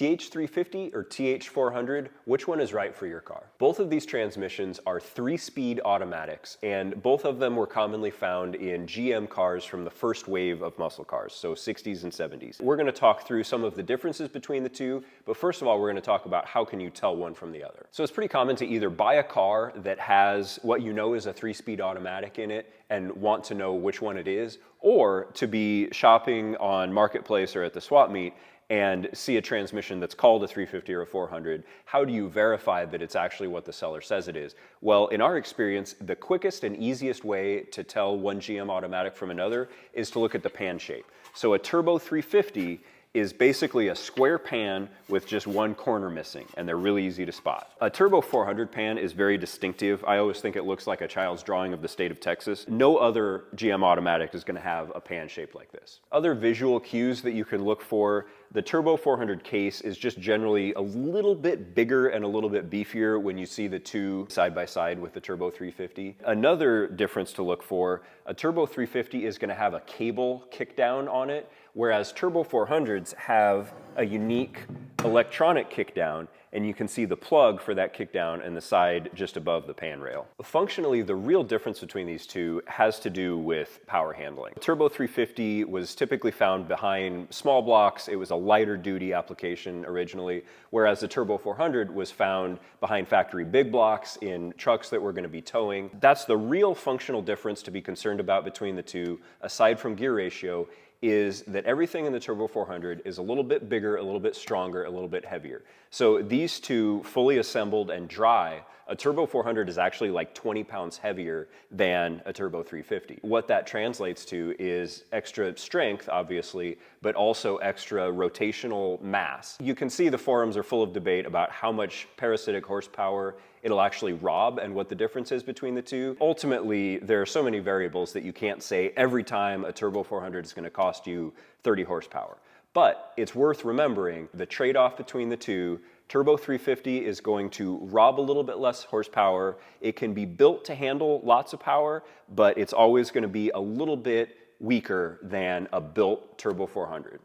TH350 or TH400, which one is right for your car? Both of these transmissions are 3-speed automatics, and both of them were commonly found in GM cars from the first wave of muscle cars, so 60s and 70s. We're going to talk through some of the differences between the two, but first of all, we're going to talk about how can you tell one from the other. So it's pretty common to either buy a car that has what you know is a 3-speed automatic in it and want to know which one it is, or to be shopping on Marketplace or at the swap meet and see a transmission that's called a 350 or a 400, how do you verify that it's actually what the seller says it is? Well, in our experience, the quickest and easiest way to tell one GM automatic from another is to look at the pan shape. So a turbo 350 is basically a square pan with just one corner missing, and they're really easy to spot. A turbo 400 pan is very distinctive. I always think it looks like a child's drawing of the state of Texas. No other GM automatic is going to have a pan shape like this. Other visual cues that you can look for: the turbo 400 case is just generally a little bit bigger and a little bit beefier when you see the two side by side with the turbo 350. Another difference to look for: a turbo 350 is going to have a cable kickdown on it, whereas turbo 400s have a unique electronic kickdown, and you can see the plug for that kickdown in the side just above the pan rail. Functionally, the real difference between these two has to do with power handling. Turbo 350 was typically found behind small blocks. It was a lighter duty application originally, whereas the Turbo 400 was found behind factory big blocks in trucks that were going to be towing. That's the real functional difference to be concerned about between the two, aside from gear ratio, is that everything in the Turbo 400 is a little bit bigger, a little bit stronger, a little bit heavier. So these two fully assembled and dry, a Turbo 400 is actually like 20 pounds heavier than a Turbo 350. What that translates to is extra strength, obviously, but also extra rotational mass. You can see the forums are full of debate about how much parasitic horsepower it'll actually rob and what the difference is between the two. Ultimately, there are so many variables that you can't say every time a Turbo 400 is going to cost you 30 horsepower. But it's worth remembering the trade-off between the two. Turbo 350 is going to rob a little bit less horsepower. It can be built to handle lots of power, but it's always going to be a little bit weaker than a built Turbo 400.